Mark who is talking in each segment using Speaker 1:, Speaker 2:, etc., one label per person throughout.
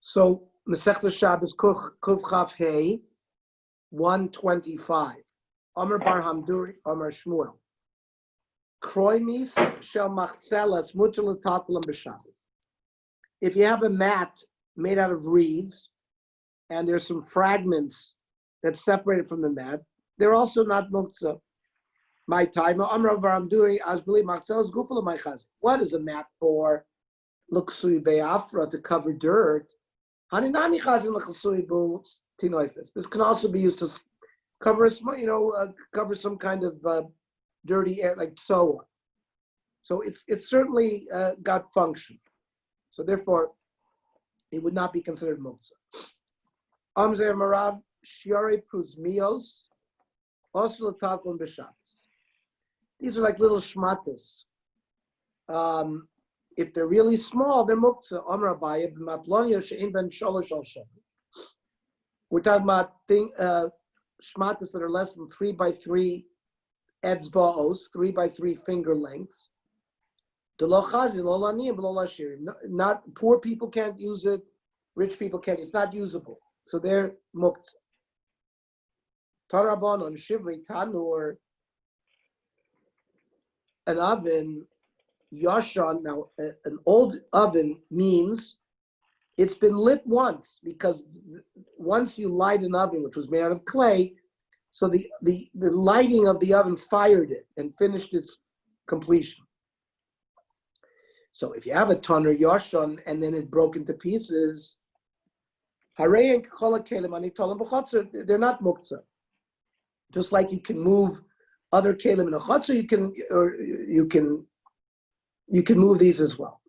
Speaker 1: So Masechta Shabbos Kuf Chaf Hey 125. Amar Bar Hamduri Amar Shmuel. Kroimis shel machzelas mutar l'tatlam b'Shabbos. If you have a mat made out of reeds and there's some fragments that's separated from the mat, they're also not muktzah. My time, Amar Bar Hamduri Asbeli machzelas gufala my chaz. What is a mat for? Luksui be'afra, to cover dirt. This can also be used to cover, cover some kind of dirty air, like so on. So it's certainly got function. So therefore, it would not be considered muktzah. Amzer marav shiare pruzmios also l'tavlon b'Shabbos. These are like little shmatas. If they're really small, they're muktzah. Amar Abaye b'matlonya she'in ben sholosh al shem. We're talking about shmatas that are less than 3 by 3 etzbaos, 3 by 3 finger lengths. Not poor people can't use it, rich people can't. It's not usable, so they're muktzah. Tarabon on shivri tanur, an oven. Yashan, now an old oven means it's been lit once, because once you light an oven, which was made out of clay, so the lighting of the oven fired it and finished its completion. So if you have a tanur yashan and then it broke into pieces, they're not muktzah. Just like you can move other kelim in a chutzner, you can move these as well.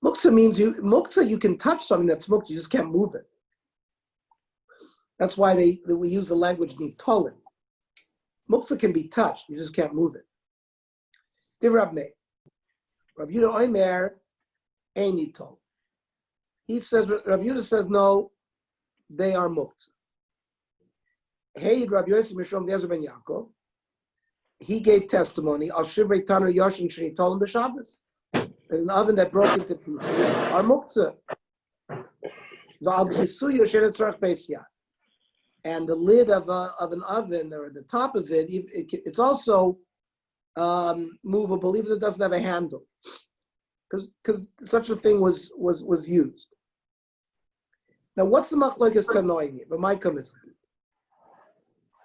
Speaker 1: Muktzah means you can touch something that's muktzah, you just can't move it. That's why we use the language nitolim. Muktzah can be touched, you just can't move it. Div Rab Meir. Rab Yehuda Omer ein nitol. Rab Yehuda says no, they are muktzah. Hey, Rab Yosef Mishom Yezer ben Yaakov. He gave testimony. Al shivrei tanur yashin shenitolim b'Shabbos. An oven that broke into pieces are muktzah. And the lid of an oven, or the top of it, it's also movable, even if it doesn't have a handle, because such a thing was used. Now, what's the machlokes tanoim here? But my commitment.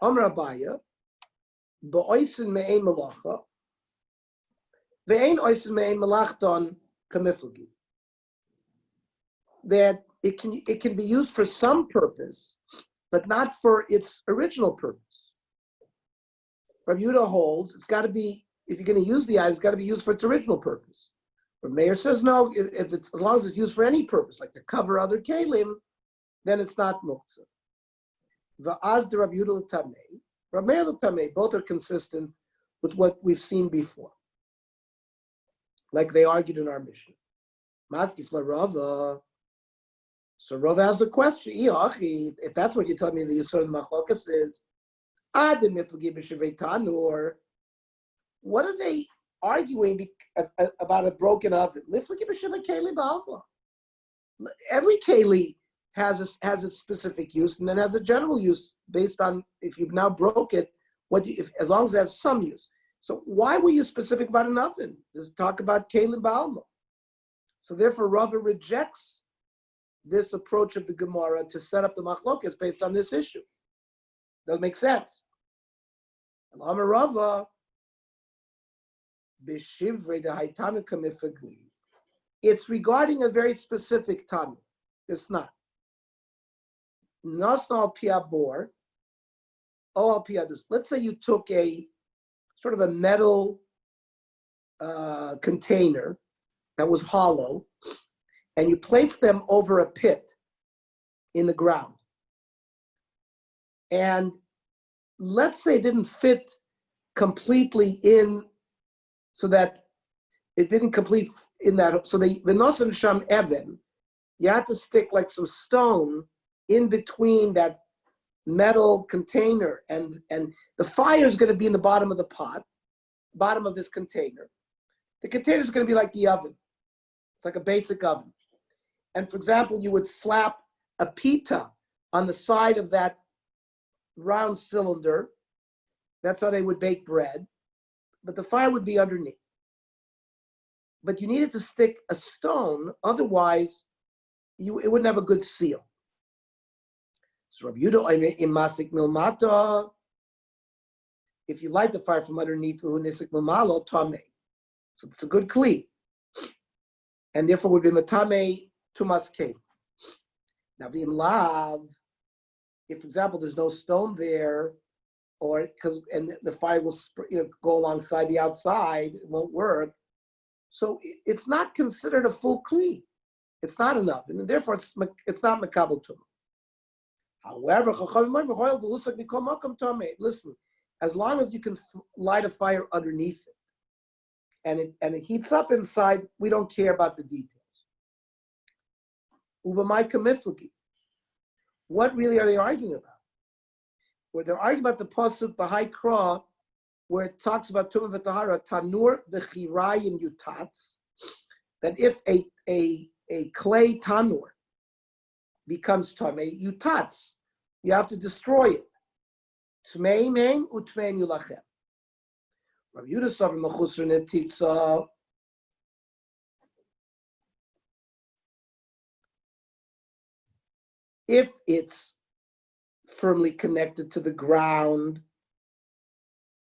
Speaker 1: Amar Abaya. Ba'oisin me'ein malacha, ve'ein oisin me'ein malachton kamiflagi. That it can be used for some purpose, but not for its original purpose. Rabbi Yehuda holds it's got to be, if you're going to use the item, it's got to be used for its original purpose. But Meir says no, if it's, as long as it's used for any purpose, like to cover other kelim, then it's not muktzah. Va'az de Rabbi Yehuda l'tamei. Rav Meir l'tamei, both are consistent with what we've seen before, like they argued in our mission. Maskif Rava. So Rava has a question. If that's what you tell me, the Yisod Machlokas is, what are they arguing about a broken oven? Every keli has its specific use, and then has a general use based on if you've now broke it, as long as it has some use. So why were you specific about an oven? Just talk about kelim ba'alma. So therefore, Rava rejects this approach of the Gemara to set up the machlokas based on this issue. Doesn't make sense. Amar Rava b'shivrei dehaitanu kamifagli. It's regarding a very specific tanu. It's not. Let's say you took a sort of a metal container that was hollow, and you placed them over a pit in the ground. And let's say it didn't fit completely in, so that it didn't complete in that. So the nosan sham even, you had to stick like some stone in between that metal container, and the fire is going to be in the bottom of the pot, bottom of this container. The container is going to be like the oven. It's like a basic oven. and for example, you would slap a pita on the side of that round cylinder. That's how they would bake bread, but the fire would be underneath. But you needed to stick a stone, otherwise it wouldn't have a good seal. So Rabbi Yehuda imasik milmata, if you light the fire from underneath, nisik milmalo tamei. So it's a good kli, and therefore would be matame tumas kein. Now v'im lav, if for example there's no stone there, or and the fire will go alongside the outside, it won't work. So it's not considered a full kli. It's not enough, and therefore it's not makabel tumah. However, listen, as long as you can light a fire underneath it, and it heats up inside, we don't care about the details. What really are they arguing about? Where they're arguing about the pasuk Bahai Kra, where it talks about Tumah v'Tahara, Tanur v'Chirayim Yutatz, that if a clay tanur becomes Tameh, Yutatz, you have to destroy it. Tmei meim utmei yulachem. Rabbi Yehuda Savar Mechusar Netitza. If it's firmly connected to the ground,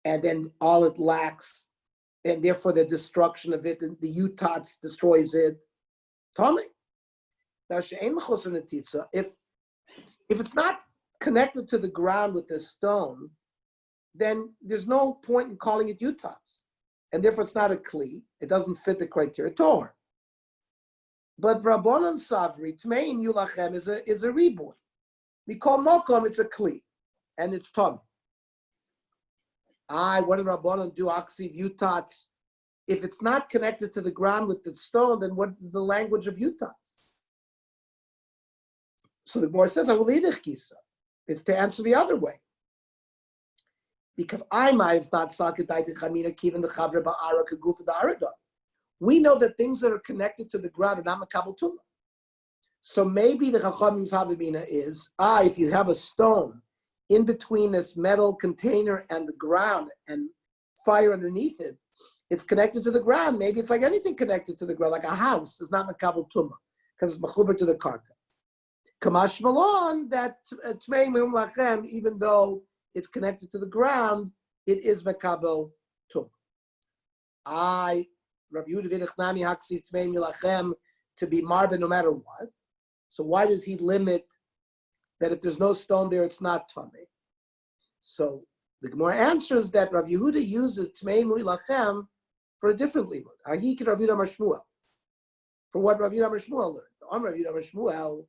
Speaker 1: and then all it lacks, and therefore the destruction of it, the Yutatz destroys it, Tomei. If it's not connected to the ground with the stone, then there's no point in calling it Yutatz, and therefore it's not a kli. It doesn't fit the criteria Torah. But Rabbanan Savri Tmein Yulachem is a reborn. We call Mokom, it's a kli, and it's Tom. What did Rabbanan do? Aksiv Yutatz. If it's not connected to the ground with the stone, then what is the language of Yutatz? So the Gemara says, it's to answer the other way. Because I might have not sakadai chamina kiven the chavre ba'ara kaguf the aradon. We know that things that are connected to the ground are not makabel tumah. So maybe the chachamim's havamina is, if you have a stone in between this metal container and the ground and fire underneath it, it's connected to the ground. Maybe it's like anything connected to the ground, like a house is not makabel tumah because it's mechuber to the karka. Kamash malon, that tmei meum lachem, even though it's connected to the ground, it is makabel tumah. Rabbi Yehuda v'nechnami haksiv tmei milachem, to be marba no matter what. So why does he limit that if there's no stone there, it's not tamei? So the Gemara answers that Rabbi Yehuda uses tmei milachem for a different limud. Hagik Rabbi Yehuda Mashmuel. For what Rabbi Yehuda Mashmuel learned. On Rabbi Yehuda Mashmuel,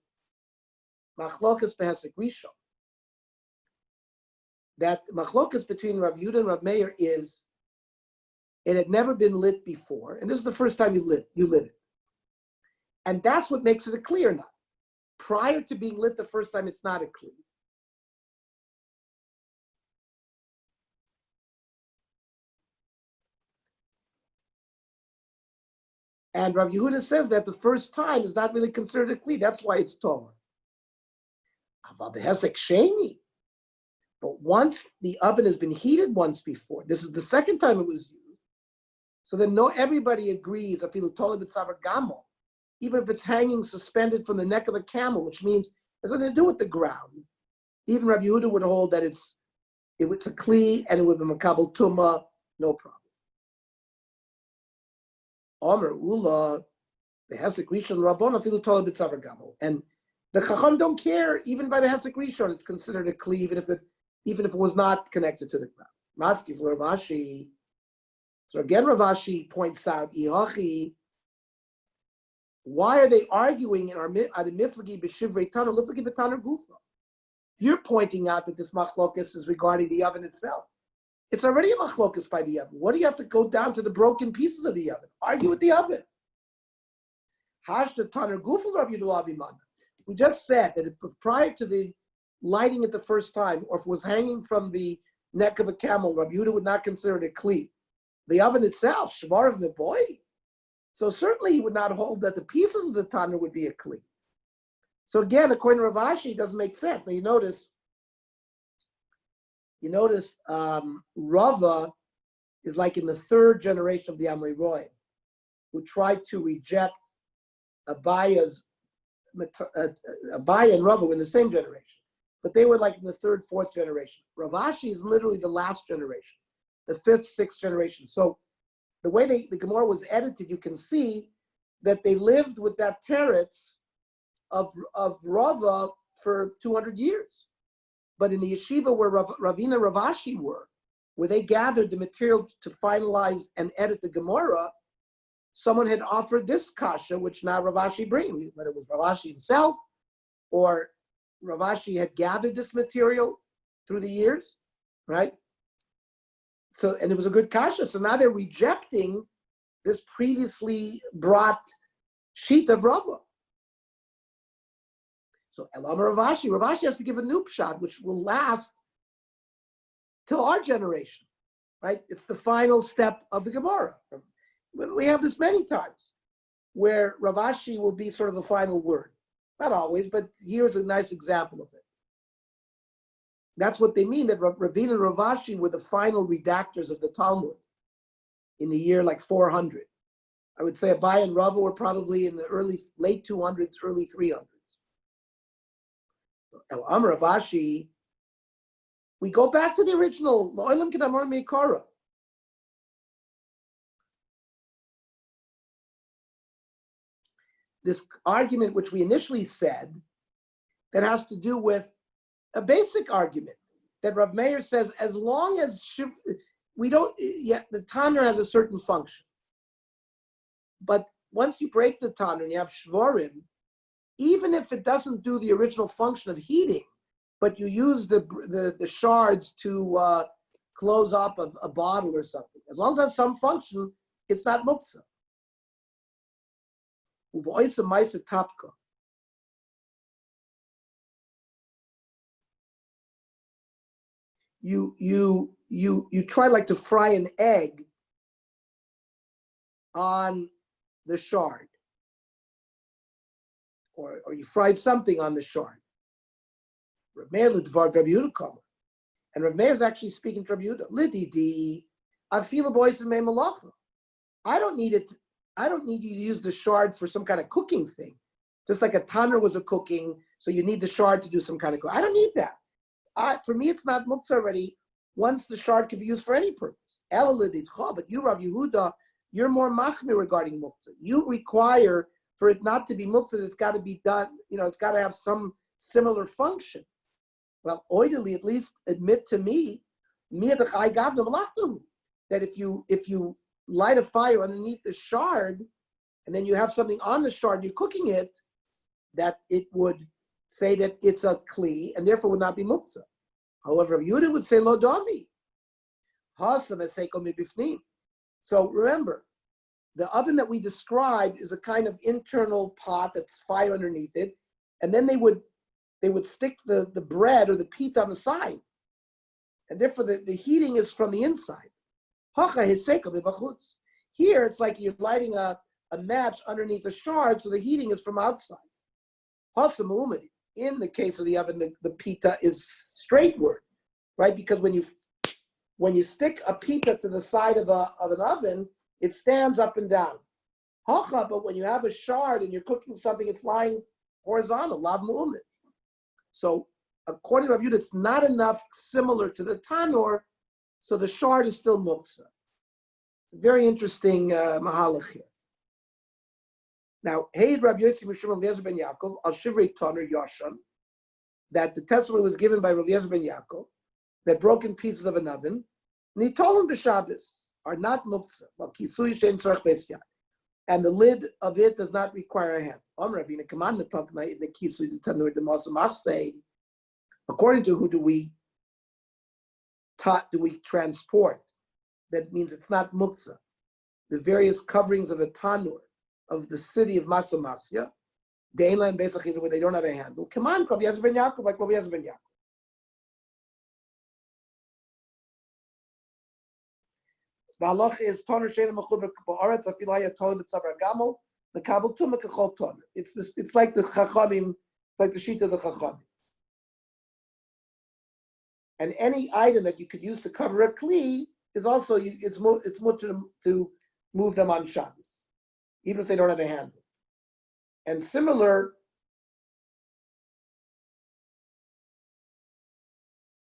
Speaker 1: machlokas behesek rishon. That machlokas between Rabbi Yehuda and Rabbi Meir is, it had never been lit before, and this is the first time you lit it. And that's what makes it a kli or not. Prior to being lit the first time, it's not a kli. And Rav Yehuda says that the first time is not really considered a kli. That's why it's Torah. But once the oven has been heated once before, this is the second time it was used. So then everybody agrees, even if it's hanging suspended from the neck of a camel, which means it has nothing to do with the ground. Even Rabbi Yehuda would hold that it's a kli and it would be makabel tumah, no problem. Omer Ula, the Hesek Rishon Rabbon afilu tola b'tzavar gamo, and the Chacham don't care. Even by the Hesek Rishon, it's considered a kli, even if it was not connected to the ground. Maski for Rav Ashi. So again, Rav Ashi points out, Ihachi, why are they arguing in our miflagi b'shivrei tanur liflagi b'tanur gufa? You're pointing out that this machlokas is regarding the oven itself. It's already a machlokas by the oven. What do you have to go down to the broken pieces of the oven? Argue with the oven. Hashta tanur gufa Rabbi Yehuda Abimana. We just said that if prior to the lighting it the first time, or if it was hanging from the neck of a camel, Rabbi Yehuda would not consider it a kli. The oven itself, shvar of the boy. So certainly he would not hold that the pieces of the tanur would be a kli. So again, according to Rav Ashi, it doesn't make sense. Now you notice Rava is like in the third generation of the Amoraim, who tried to reject Abaye and Rava were in the same generation, but they were like in the third, fourth generation. Rav Ashi is literally the last generation, the fifth, sixth generation. So the way the Gemara was edited, you can see that they lived with that teretz of Rava for 200 years. But in the yeshiva where Ravina and Rav Ashi were, where they gathered the material to finalize and edit the Gemara, someone had offered this kasha, which now Rav Ashi brings, whether it was Rav Ashi himself or Rav Ashi had gathered this material through the years, right? So, and it was a good kasha. So now they're rejecting this previously brought sheet of Rava. So Elam Rav Ashi has to give a new pshat, which will last till our generation, right? It's the final step of the Gemara. We have this many times, where Rav Ashi will be sort of the final word. Not always, but here's a nice example of it. That's what they mean, that Ravina and Rav Ashi were the final redactors of the Talmud in the year like 400. I would say Abaye and Rava were probably in the late 200s, early 300s. El Amar Rav Ashi, we go back to the original, Lo'olam Kedamar Meikara. This argument, which we initially said, that has to do with a basic argument that Rav Meir says, as long as the Tanner has a certain function, but once you break the Tanner and you have Shvorim, even if it doesn't do the original function of heating, but you use the shards to close up a bottle or something, as long as that's some function, it's not muktzah. You try like to fry an egg on the shard, or you fried something on the shard. Rav Meir l'dvar Rabbi Yehuda Kamer, and Rav Meir is actually speaking to Rabbi Yehuda. Lididi, afilu bois and malacha. I don't need it. I don't need you to use the shard for some kind of cooking thing. Just like a tanner was a cooking, so you need the shard to do some kind of cooking. I don't need that. For me, it's not muktzah already. Once the shard can be used for any purpose. But you, Rav Yehuda, you're more machmir regarding muktzah. You require for it not to be muktzah, it's got to be done. It's got to have some similar function. Well, oidily, at least admit to me, that if you light a fire underneath the shard, and then you have something on the shard, you're cooking it, that it would say that it's a kli, and therefore would not be muktzah. However, Yehuda would say lo dami. So remember, the oven that we described is a kind of internal pot that's fire underneath it, and then they would stick the bread or the pita on the side, and therefore the heating is from the inside. Here, it's like you're lighting a match underneath a shard, so the heating is from outside. In the case of the oven, the pita is straightward, right? Because when you stick a pita to the side of an oven, it stands up and down. But when you have a shard and you're cooking something, it's lying horizontal, lav mu'umit. So according to Rabbi Yehuda, it's not enough similar to the tanor, so the shard is still muktzah. It's a very interesting mahalach here. Now, hey, Rabbi Yossi Mishum Eliezer ben Yaakov al shivrei tanor yashan, that the testimony was given by Rabbi Eliezer ben Yaakov that broken pieces of an oven, nitolim b'Shabbos, are not muktzah. Well, kisui shein tzarich beis yad, and the lid of it does not require a hand. Ravina commandment in the kisui the tanur the masamash say, according to who do we transport? That means it's not muktzah. The various coverings of a tanur of the city of Masamasya, Deila and Besach, where they don't have a handle. Come on, Rabbi Eliezer ben Yaakov, like Rabbi Eliezer ben Yaakov. The halach is toner shein mechuber ba'aretz afil haya toler b'tzavar gamol mekabel tumah kechol toner. It's like the Chachamim It's like the sheet of the Chacham. And any item that you could use to cover a kli is also, it's mutter to move them on Shabbos, even if they don't have a handle. And similar,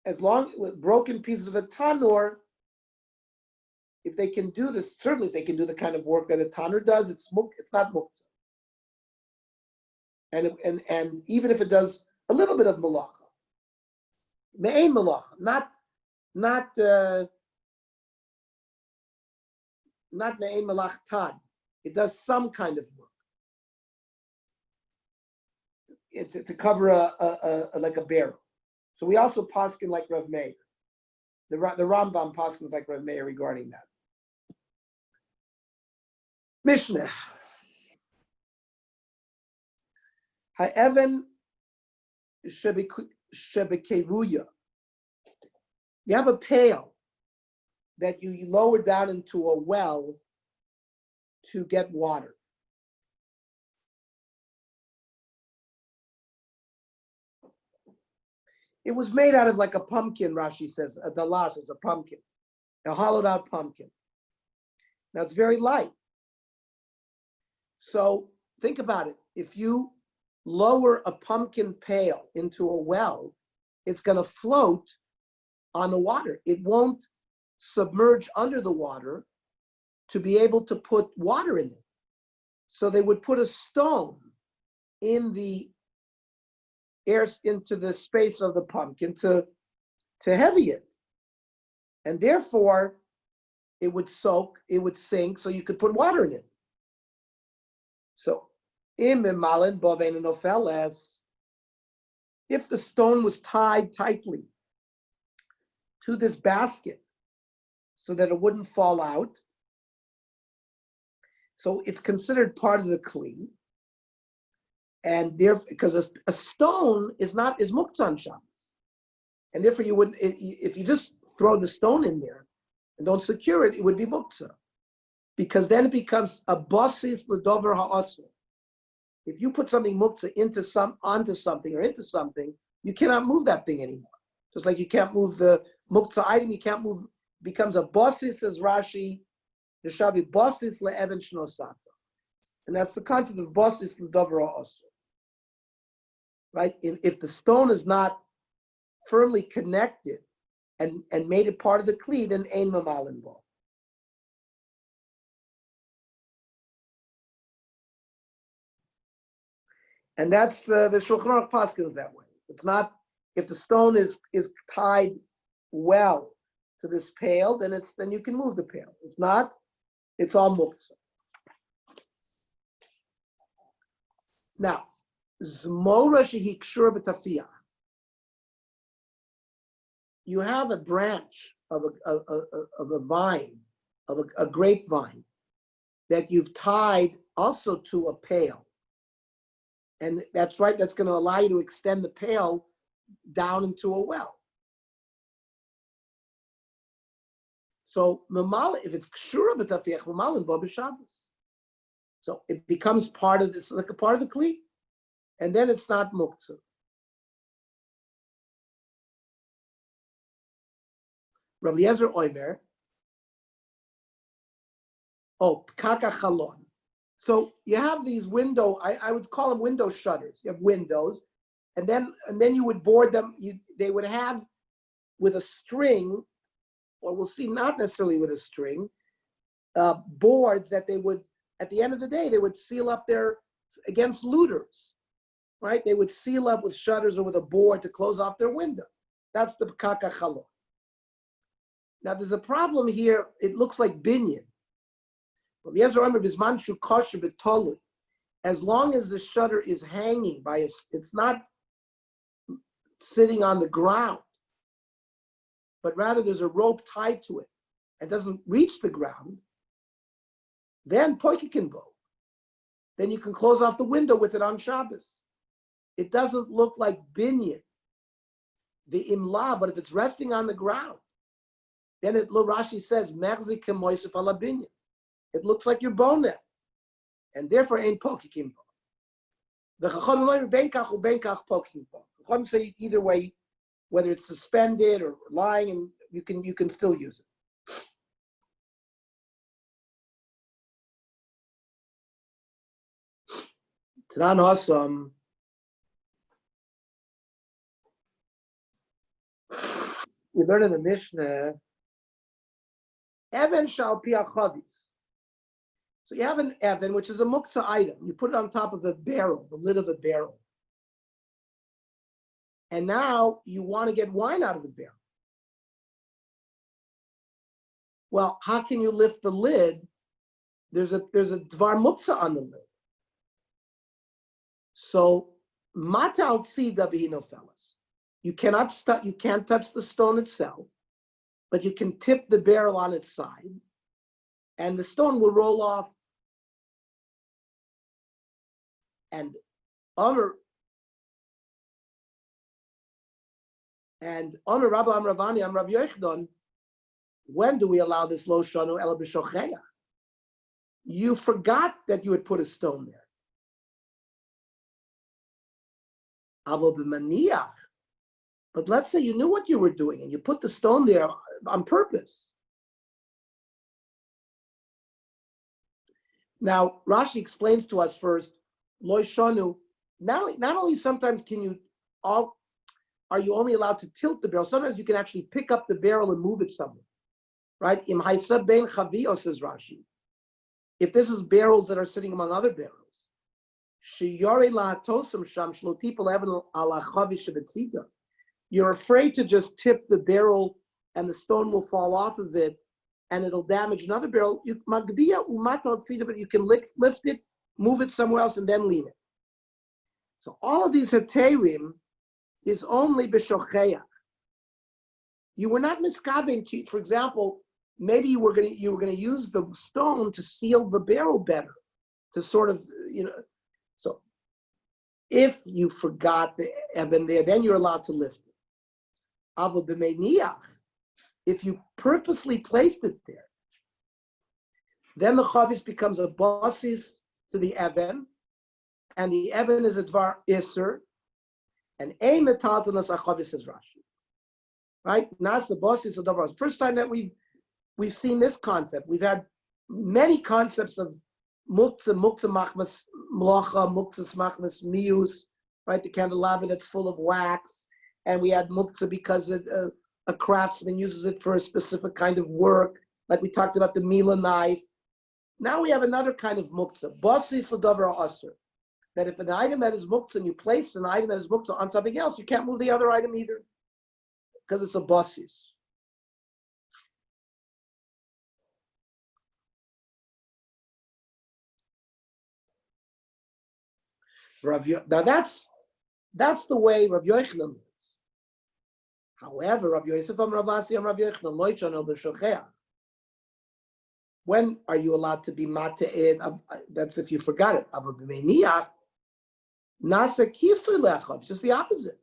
Speaker 1: as long with broken pieces of a tanur, if they can do this, certainly if they can do the kind of work that a tanur does, it's not muktzah. And even if it does a little bit of malacha, me'ein malacha, not me'ein malachtan, it does some kind of work. To cover a like a barrel. So we also paskin like Rav Meir. The Rambam paskins like Rav Meir regarding that. Mishnah. Ha'even shebekeruya. You have a pail that you lower down into a well to get water. It was made out of like a pumpkin, Rashi says, a dalas is a pumpkin, a hollowed out pumpkin. Now it's very light. So think about it. If you lower a pumpkin pail into a well, it's going to float on the water. It won't submerge under the water to be able to put water in it. So they would put a stone in the air, into the space of the pumpkin to heavy it. And therefore, it would soak, it would sink, so you could put water in it. So, if the stone was tied tightly to this basket so that it wouldn't fall out, so it's considered part of the kli, and therefore, because a stone is muktzah on Shabbos, and therefore you wouldn't, if you just throw the stone in there and don't secure it, it would be muktzah, because then it becomes a basis l'dover ha'asur. If you put something muktzah onto something, you cannot move that thing anymore. Just like you can't move the muktzah item, you can't move. Becomes a basis, says Rashi. There shall be basis le'even shnosata, and that's the concept of basis l'dover ha'asur. Right? If the stone is not firmly connected and made it part of the kli, then ein mamalin bo. And that's the Shulchan Aruch paskins that way. It's not, if the stone is tied well to this pail, then you can move the pail. If not, it's all muktzah. Now, Zmora shehi kshur b'tafiach. You have a branch of a vine, of a grapevine, that you've tied also to a pail. And that's right, that's going to allow you to extend the pail down into a well. So, if it's kshura b'tafiach, mamalin bo b'Shabbos. So it becomes part of this, like a part of the kli, and then it's not muktzah. Rav Eliezer Oimer, kaka chalon. So you have these I would call them window shutters. You have windows, and then you would board them. They would have with a string, or we'll see, not necessarily with a string, boards that they would, at the end of the day, they would seal up against looters, right? They would seal up with shutters or with a board to close off their window. That's the kaka chalon. Now there's a problem here. It looks like binyan. As long as the shutter is hanging it's not sitting on the ground, but rather there's a rope tied to it and doesn't reach the ground, then poikikinbo. Then you can close off the window with it on Shabbos. It doesn't look like binyan, the imla, but if it's resting on the ground, then Rashi says, Merzi kemoisef ala binyan. It looks like your bonet, and therefore ain't pokikimbo. The Chachamim benkach ubenkach poking. Chachamim say either way, whether it's suspended or lying, and you can still use it. Tanan Hasam. We learn in the Mishnah, Even shal pi achavis. So you have an Even, which is a muktzah item. You put it on top of a barrel, the lid of a barrel. And now you want to get wine out of the barrel. Well, how can you lift the lid? There's a dvar muktzah on the lid. So matal tzida v'hino fellas. You can't touch the stone itself, but you can tip the barrel on its side, and the stone will roll off. And Rabba Amravani Amrav Yochanan, when do we allow this lo shanu ela b'shocheya? You forgot that you had put a stone there. Avo b'maniach. But let's say you knew what you were doing and you put the stone there on purpose. Now, Rashi explains to us first, lo shanu, not only sometimes are you only allowed to tilt the barrel, sometimes you can actually pick up the barrel and move it somewhere. Right? Im haisa bein chavio, says Rashi. If this is barrels that are sitting among other barrels, sheyore lahatosam sham shlo tipol even ala chavi shebetzida. You're afraid to just tip the barrel and the stone will fall off of it and it'll damage another barrel. You can lift it, move it somewhere else, and then lean it. So all of these heterim is only b'shocheach. You were not miskaven to, for example, maybe you were going to use the stone to seal the barrel better, to sort of, So if you forgot the even there, then you're allowed to lift it. Avo b'meiniach, if you purposely placed it there, then the chavis becomes a basis to the even, and the even is a dvar iser, and ein metaltanas achavis is Rashi. Right? Nasa basis of davar. First time that we've seen this concept. We've had many concepts of muktzah machmas mlacha, muktzah machmas mius, right? The candelabra that's full of wax. And we had muktzah because a craftsman uses it for a specific kind of work, like we talked about the Mila knife. Now we have another kind of muktzah, basis l'davar aser, that if an item that is muktzah and you place an item that is muktzah on something else, you can't move the other item either, because it's a basis. Now that's the way Rav Yochanan lives. However, Rav Yosef Amravasi and Rav Yochanan loichanu b'shocheach. When are you allowed to be mata'id? That's if you forgot it. Avo b'meiniach nasa kisui lechav. It's just the opposite.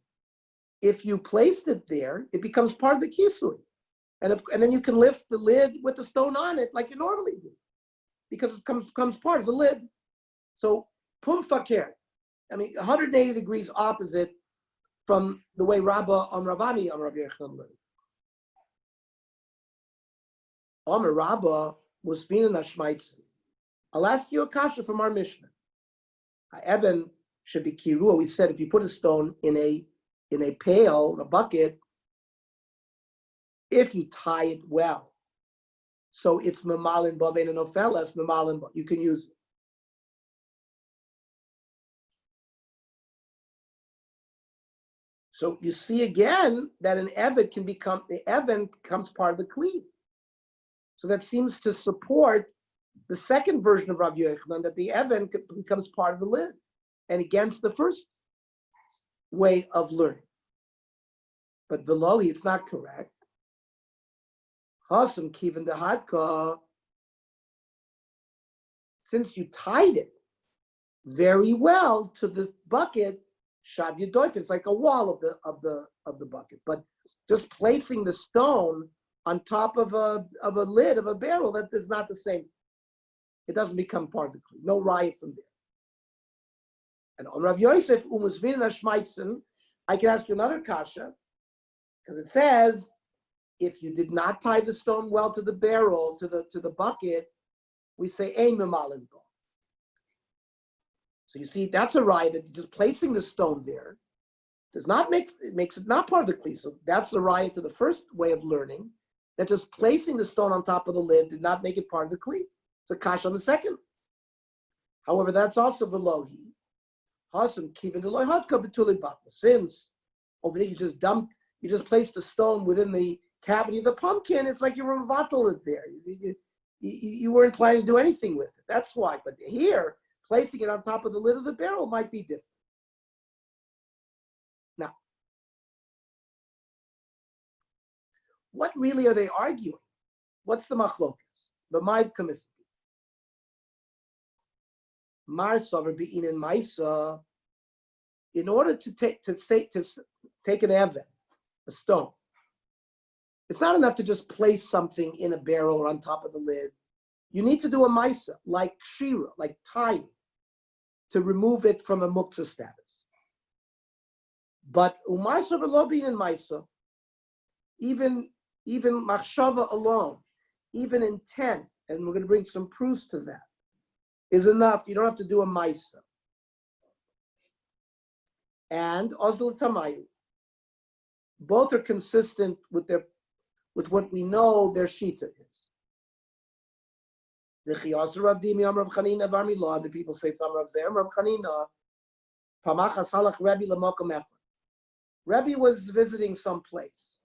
Speaker 1: If you placed it there, it becomes part of the kisui, and then you can lift the lid with the stone on it like you normally do, because it becomes part of the lid. So pum fakir. 180 degrees opposite from the way Rabba Amravani Amrav Yochanan learned. Amar Rabba was Vina Nashmaitzi. I'll ask you a kasha from our Mishnah. Even should be kirua. We said if you put a stone in a pail, in a bucket, if you tie it well, so it's memalin bavein and ofeles memalin, you can use it. So you see again that the even becomes part of the kli. So that seems to support the second version of Rav Yochanan, that the even becomes part of the lid, and against the first way of learning. But Velohi, it's not correct. Chasam kiven dehadka, since you tied it very well to the bucket, shav yadoif, it's like a wall of the bucket. But just placing the stone on top of a lid of a barrel, that is not the same. It doesn't become part of the kli. No riot from there. And on Rav Yosef, I can ask you another kasha, because it says, if you did not tie the stone well to the barrel, to the bucket, we say ein memalin bo. So you see, that's a raya that just placing the stone there does not makes it not part of the kli. So that's the raya to the first way of learning, that just placing the stone on top of the lid did not make it part of the kli. It's a kasha on the second. However, that's also velohi. Hasam kivin deloy hadka betuli bata. Since over there you just placed a stone within the cavity of the pumpkin, it's like you were vatal it there. You weren't planning to do anything with it. That's why. But here, placing it on top of the lid of the barrel might be different. Now, what really are they arguing? What's the machlokas? The maib kamifti. Mar savar be'in in maisa. In order to take an even, a stone, it's not enough to just place something in a barrel or on top of the lid. You need to do a maisa, like kshira, like tying, to remove it from a muktzah status. But umar savar lo be'in in maisa, even machshava alone, even intent, and we're going to bring some proofs to that, is enough. You don't have to do a maisa. And Ozdul Tamayu. Both are consistent with what we know their shita is. The Chiyasar Rav Dimi Amar Rav Chanina Varmila, the people say it's Amar Rav Zer, Rav Chanina, Pamachas Halach Rebbe Lamokom Ephraim. Rebbe was visiting some place.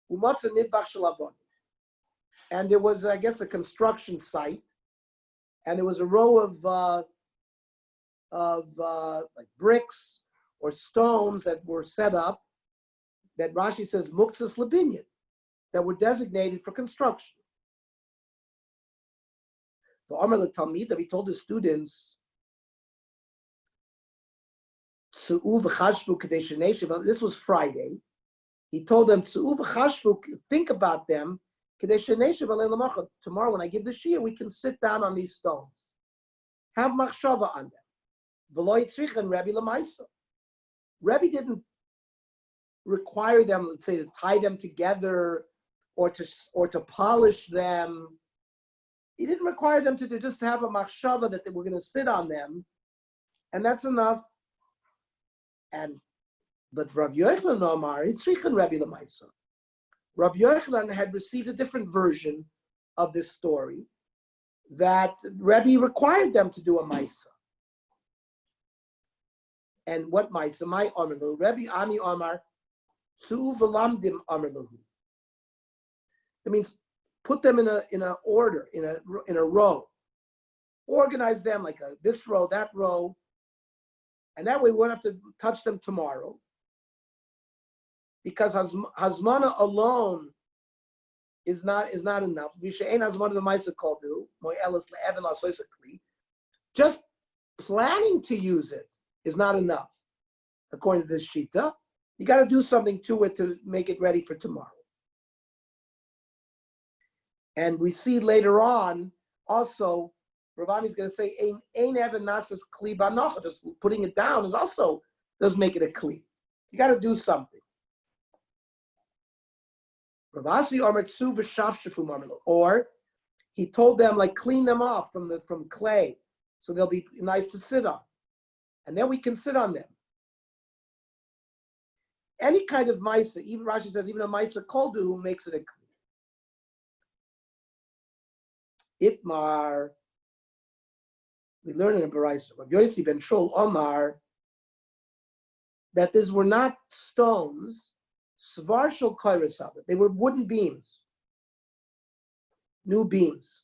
Speaker 1: Umatza Nidbach Shalavon. And there was, I guess, a construction site, and there was a row of like bricks or stones that were set up that Rashi says muktzas labinyan, that were designated for construction. The Amar Talmid, that he told his students, this was Friday. He told them, think about them. Tomorrow when I give the shia, we can sit down on these stones. Have machshava on them. Rebbe didn't require them, let's say, to tie them together or to polish them. He didn't require them to just have a machshava that they were going to sit on them, and that's enough. But Rav Yochanan Omar, Yitzrichen Rebbe Lamaisa. Rav Yochanan had received a different version of this story, that Rebbe required them to do a maisa. And what maisa? My Amar Lahu. Rebbe Ami Amar, Tzu v'lamdim Amar Lahu. It means put them in a order, in a row. Organize them like this row, that row, and that way we won't have to touch them tomorrow. Because hazmana alone is not enough. Just planning to use it is not enough, according to this shita. You got to do something to it to make it ready for tomorrow. And we see later on also, Ravami is going to say, "Ein even nasas kli banocha." Just putting it down does make it a kli. You got to do something. Or he told them, like, clean them off from clay, so they'll be nice to sit on, and then we can sit on them. Any kind of maisa, even Rashi says, even a maisa koldu who makes it a kli. Itmar, we learn in a Baraisa of Yossi ben Shol Omar that these were not stones. Svar shel kairesavet. They were wooden beams, new beams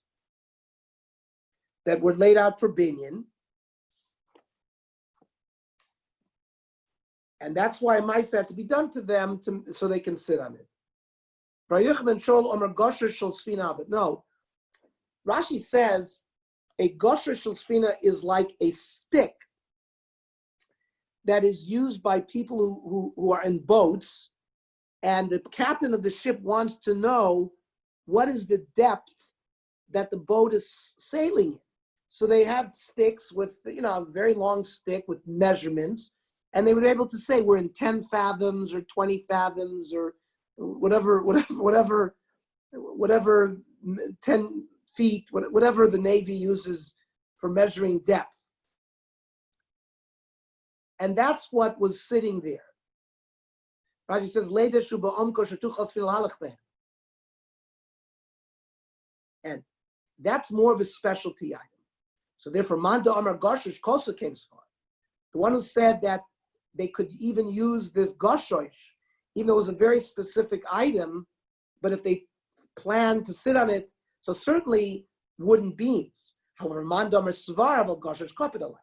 Speaker 1: that were laid out for binyan, and that's why mice had to be done to them so they can sit on it. No, Rashi says a gosher shel sfina is like a stick that is used by people who are in boats. And the captain of the ship wants to know what is the depth that the boat is sailing in. So they had sticks with, a very long stick with measurements, and they were able to say we're in 10 fathoms or 20 fathoms or whatever 10 feet, whatever the Navy uses for measuring depth. And that's what was sitting there. Rashi says, and that's more of a specialty item. So therefore, Manda Amar Goshosh Kosa came far. The one who said that they could even use this Goshosh, even though it was a very specific item, but if they planned to sit on it, so certainly wooden beams. However, Manda Amar Svar Aval Goshosh Kopidalai.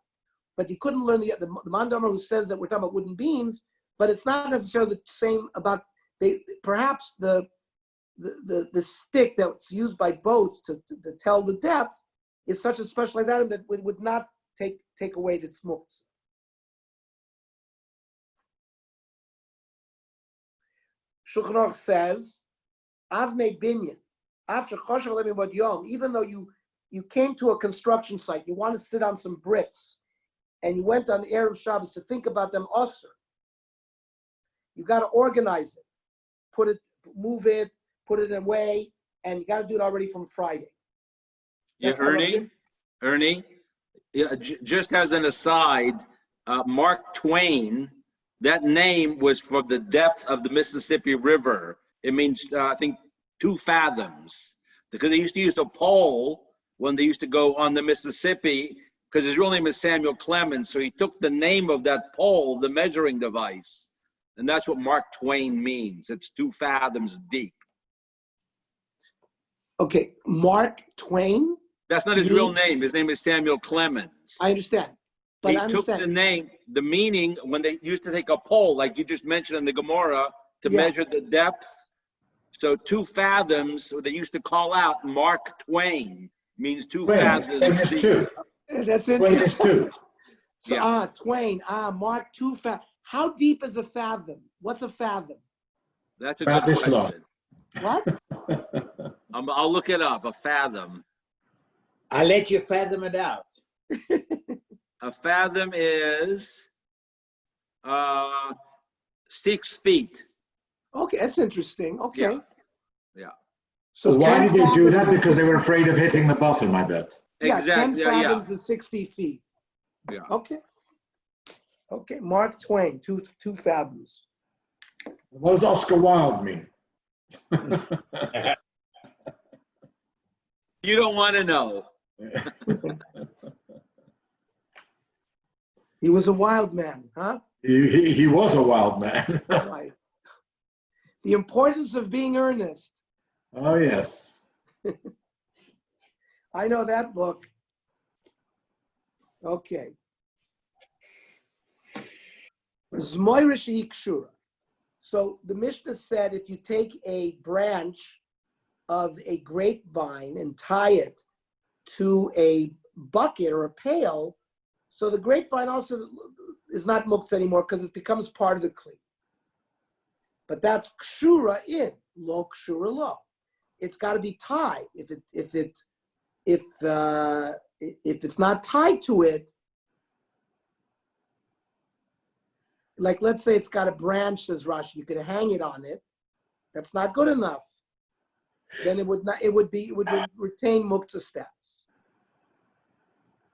Speaker 1: But you couldn't learn the Manda Amar who says that we're talking about wooden beams, but it's not necessarily the same about perhaps the stick that's used by boats to tell the depth is such a specialized item that it would not take away the smokes. Shulchan Aruch says, Avnei binyan, after choshev lemi bod yom, even though you came to a construction site, you want to sit on some bricks, and you went on Erev Shabbos to think about them osir. You got to organize it, move it, put it away, and you got to do it already from Friday.
Speaker 2: That's Ernie, just as an aside, Mark Twain, that name was for the depth of the Mississippi River. It means, I think, 2 fathoms. Because they used to use a pole when they used to go on the Mississippi, because his real name is Samuel Clemens, so he took the name of that pole, the measuring device, and that's what Mark Twain means. It's 2 fathoms deep.
Speaker 1: Okay, Mark Twain?
Speaker 2: That's not his real name. His name is Samuel Clemens.
Speaker 1: I understand. But
Speaker 2: he took the name, the meaning, when they used to take a pole, like you just mentioned in the Gemara, to measure the depth. So 2 fathoms, they used to call out Mark Twain, means 2 fathoms.
Speaker 3: Twain is 2.
Speaker 1: That's interesting.
Speaker 3: Twain is 2.
Speaker 1: So, Twain, Mark 2 fathoms. How deep is a fathom? What's a fathom?
Speaker 2: That's a good question.
Speaker 1: What?
Speaker 2: I'll look it up, a fathom.
Speaker 4: I'll let you fathom it out.
Speaker 2: A fathom is 6 feet.
Speaker 1: Okay, that's interesting. Okay.
Speaker 2: Yeah.
Speaker 3: So why did they do that? Because they were afraid of hitting the bottom, I bet.
Speaker 1: Yeah,
Speaker 2: exactly.
Speaker 1: 10 fathoms is 60 feet.
Speaker 2: Yeah.
Speaker 1: Okay, Mark Twain, 2 fathoms.
Speaker 3: What does Oscar Wilde mean?
Speaker 2: You don't want to know.
Speaker 1: He was a wild man, huh?
Speaker 3: He was a wild man.
Speaker 1: Right. The importance of being earnest.
Speaker 3: Oh, yes.
Speaker 1: I know that book. Okay. Zmoirish Ikshura. So the Mishnah said if you take a branch of a grapevine and tie it to a bucket or a pail, so the grapevine also is not muktzah anymore because it becomes part of the kli. But that's kshura in, lo kshura lo. It's got to be tied. If it's not tied to it, like let's say it's got a branch, says Rashi, you could hang it on it. That's not good enough. Then it would retain muktzah status.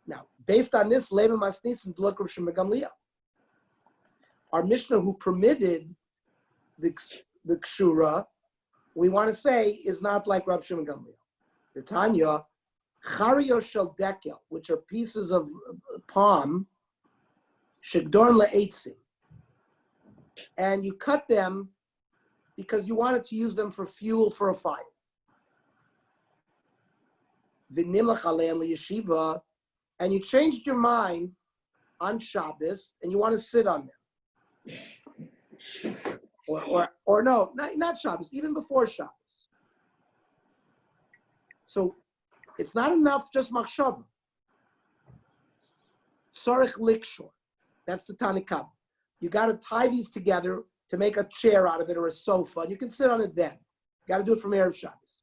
Speaker 1: Now, based on this, Leva Masnis and Blok Rav Shimon ben Gamliel, our Mishnah who permitted the kshura, we want to say is not like Rav Shimon ben Gamliel. The Tanya, chario shel dekel, which are pieces of palm, shegdorn le'etzim, and you cut them because you wanted to use them for fuel for a fire. V'nimlach aleim liyeshiva, and you changed your mind on Shabbos and you want to sit on them. Or no, not Shabbos, even before Shabbos. So it's not enough just machshava. Sarich likshor. That's the Tanakh. You got to tie these together to make a chair out of it or a sofa, and you can sit on it then. You got to do it from Erev Shabbos.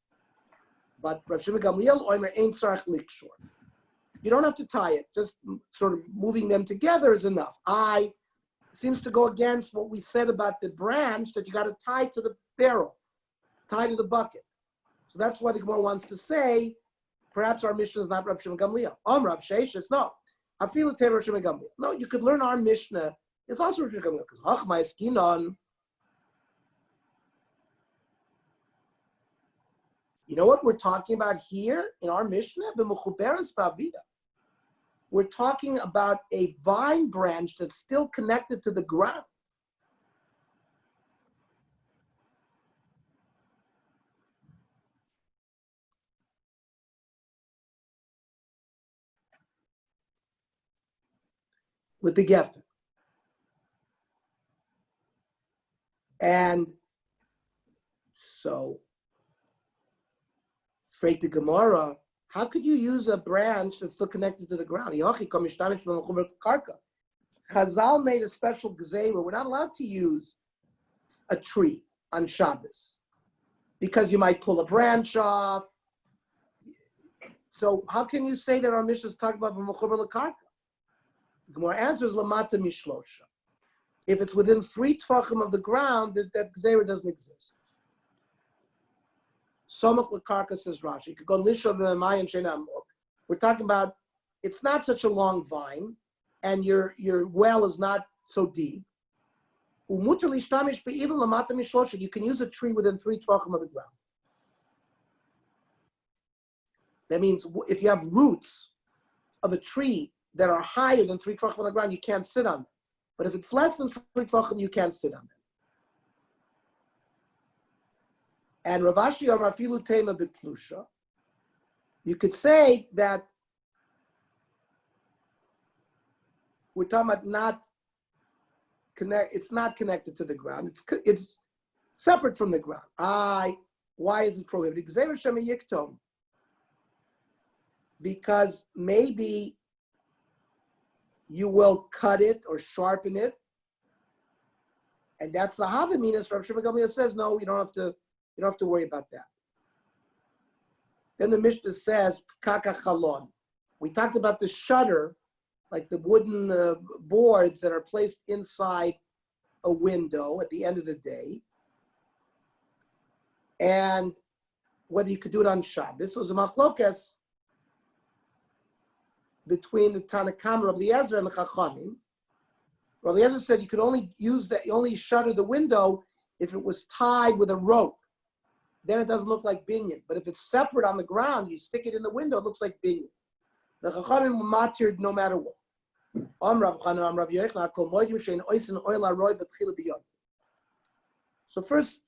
Speaker 1: But Rav Shimon ben Gamliel, oimer ein sarich likshor. You don't have to tie it. Just sort of moving them together is enough. Seems to go against what we said about the branch that you got to tie to the barrel, tie to the bucket. So that's why the Gemara wants to say, perhaps our Mishnah is not Rav Shimon Gamliel. Rav Sheishis, no. I feel it Rav Shimon Gamliel. No, you could learn our Mishnah. It's also Rav Shimon Gamliel because Hachma Eskinon. You know what we're talking about here in our Mishnah? B'mechuberes ba'avida. We're talking about a vine branch that's still connected to the ground. With the geffen. And so, straight to Gemara, how could you use a branch that's still connected to the ground? Chazal made a special gzeira. We're not allowed to use a tree on Shabbos because you might pull a branch off. So how can you say that our Mishnah is talking about b'mechuber l'karka? The Gemara answers lamata mishlosha. If it's within 3 tefachim of the ground, that gzeira doesn't exist. Somach l'karka, says Rashi. You could go lishav v'mayin she'nam. We're talking about it's not such a long vine, and your well is not so deep. Umutar lishtamish be'ivin lamata mishlosha. You can use a tree within 3 tefachim of the ground. That means if you have roots of a tree that are higher than 3 tefachim on the ground, you can't sit on them. But if it's less than 3 tefachim, you can't sit on them. And Rav Ashi Amar Afilu Tema B'Tlusha, you could say that we're talking about it's not connected to the ground. It's separate from the ground. Why is it prohibited? Because maybe you will cut it or sharpen it, and that's the Havaminas. Rav Shimon Gamliel says, no, you don't have to worry about that. Then the Mishnah says, Kaka Chalon. We talked about the shutter, like the wooden boards that are placed inside a window at the end of the day, and whether you could do it on Shabbos. This was a machlokas between the Tanakam, Rabbi Eliezer, and the Chachamim. Rabbi Eliezer said you could only only shutter the window if it was tied with a rope. Then it doesn't look like binyan. But if it's separate on the ground, you stick it in the window, it looks like binyan. The Chachamim were matired no matter what. So first,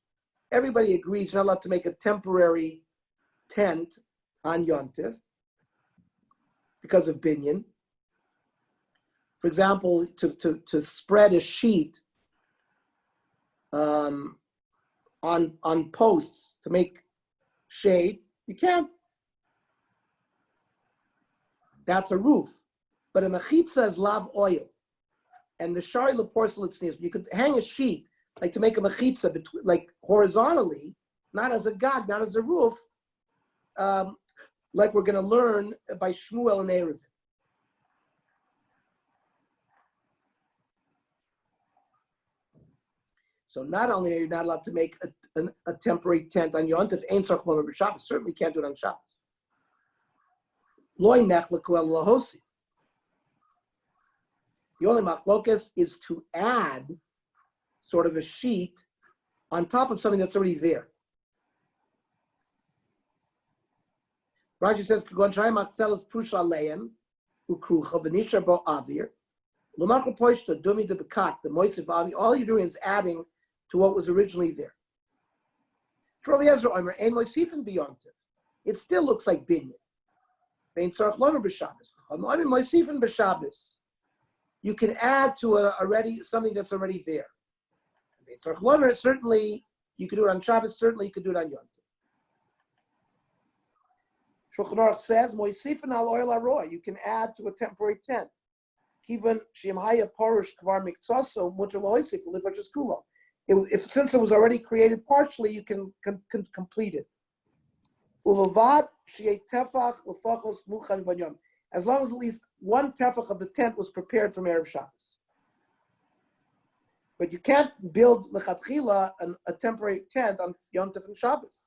Speaker 1: everybody agrees you're not allowed to make a temporary tent on Yontif because of binyan. For example, to spread a sheet on posts to make shade, you can't. That's a roof. But a mechitza is lav oil. And the shari leporcelain sneeze, you could hang a sheet, like to make a mechitza, like horizontally, not as a gag, not as a roof, like we're going to learn by Shmuel and Erevin. So not only are you not allowed to make a temporary tent on Yontif, Ein Tzarich Lomar b'Shabbos, certainly can't do it on Shabbos. Lo nechleku el lahosif. The only machlokas is to add sort of a sheet on top of something that's already there. Rashi says, "Kagon shayim achzelas prusha leim ukrucha v'nishar bo avir l'machol poishta dumi de bekat the moisif ba'avi." All you're doing is adding to what was originally there. Shmuel Eliezer Omer ein moisifin b'yontif. It still looks like binyan. Ein tzarich lomer b'Shabbos. Omer moisifin b'Shabbos. You can add to something that's already there. Ein tzarich lomer, certainly you could do it on Shabbos. Certainly you could do it on Yontif. Shulchan Aruch says moisifin al oil haroy. You can add to a temporary tent. Kivan sheim haya parush kvar miktzaso muter loisif l'ifashes kulo. If since it was already created partially, you can complete it. as long as at least one tefach of the tent was prepared from Erev Shabbos. But you can't build lechatchila a temporary tent on Yom Tov and Shabbos,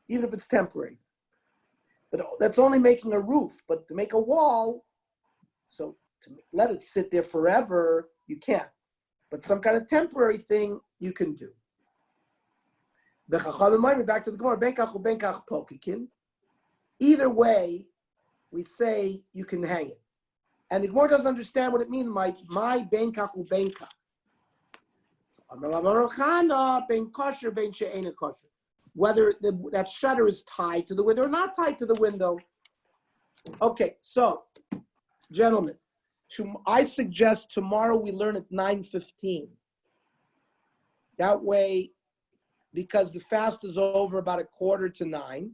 Speaker 1: even if it's temporary. But that's only making a roof. But to make a wall, so to let it sit there forever, you can't. But some kind of temporary thing you can do. The Chachamim, back to the Gemara, benkach ubenkach pokikin. Either way, we say you can hang it. And the Gemara doesn't understand what it means, my benkach ubenkach. Whether that shutter is tied to the window or not tied to the window. Okay, so, gentlemen, I suggest tomorrow we learn at 9:15. That way, because the fast is over about 8:45,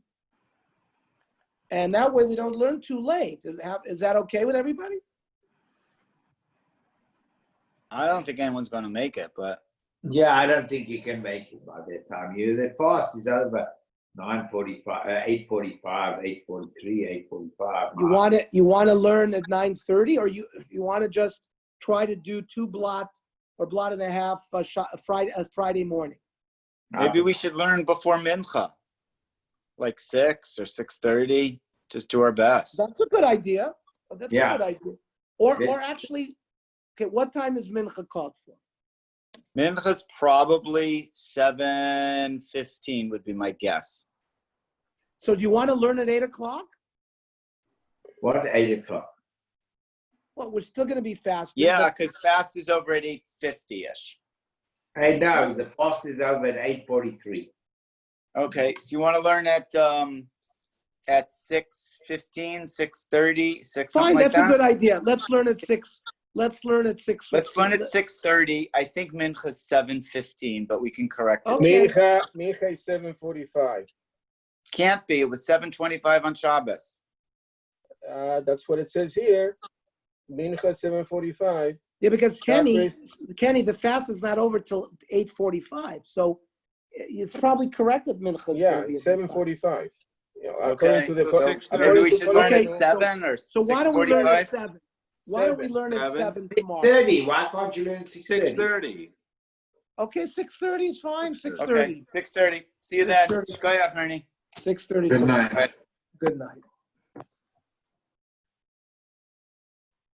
Speaker 1: and that way we don't learn too late. Is that okay with everybody?
Speaker 5: I don't think anyone's going to make it, but
Speaker 4: Yeah, I don't think you can make it by that time. The fast is over 9:45, 8:45, 8:43, 8:45.
Speaker 1: You want to learn at 9:30, or you want to just try to do 2 blot or blot and a half Friday morning?
Speaker 5: maybe we should learn before Mincha, like 6 or 6:30. Just do our best.
Speaker 1: That's a good idea. That's
Speaker 4: Yeah.
Speaker 1: a good idea. Or
Speaker 4: Yes.
Speaker 1: actually, okay, what time is Mincha called for?
Speaker 5: Mincha's probably 7:15 would be my guess.
Speaker 1: So do you want to learn at 8:00?
Speaker 4: What, 8:00?
Speaker 1: Well, we're still going to be fasting.
Speaker 5: Yeah,
Speaker 1: but-
Speaker 5: because fast is over at 8:50-ish.
Speaker 4: Hey, no, the fast is over at 8:43.
Speaker 5: Okay, so you want to learn at 6:15, 6:30, 6
Speaker 1: Fine,
Speaker 5: something like
Speaker 1: that's a good
Speaker 5: that?
Speaker 1: idea. Let's learn at 6. Let's learn at 6.
Speaker 5: Let's learn at 6:30. I think Mincha's 7:15, but we can correct it.
Speaker 1: Okay.
Speaker 6: Mincha is 7:45.
Speaker 5: Can't be. It was 7:25 on Shabbos.
Speaker 6: That's what it says here. Mincha 7:45.
Speaker 1: Yeah, because Kenny,
Speaker 6: Shabbos.
Speaker 1: the fast is not over till 8:45. So it's probably correct that Mincha is
Speaker 6: Yeah,
Speaker 1: going to be
Speaker 6: it's
Speaker 1: at
Speaker 6: 7:45.
Speaker 5: Okay.
Speaker 6: According to the
Speaker 2: So
Speaker 6: Torah.
Speaker 2: 6:30.
Speaker 5: Maybe we should learn
Speaker 1: Okay,
Speaker 5: at
Speaker 1: so-
Speaker 5: 7 or
Speaker 1: So why don't we learn at
Speaker 5: 6:45.
Speaker 1: 7? Why don't we learn at
Speaker 2: 7?
Speaker 1: 7 tomorrow?
Speaker 4: 6:30. Why can't you learn 6:30?
Speaker 2: 6:30.
Speaker 1: Okay, 6:30 is fine. 6:30.
Speaker 5: Okay, 6:30. See you then.
Speaker 1: 6:30.
Speaker 5: Shkoyach, Ernie.
Speaker 1: 6:30.
Speaker 3: Good
Speaker 1: tomorrow.
Speaker 3: night.
Speaker 1: Good night.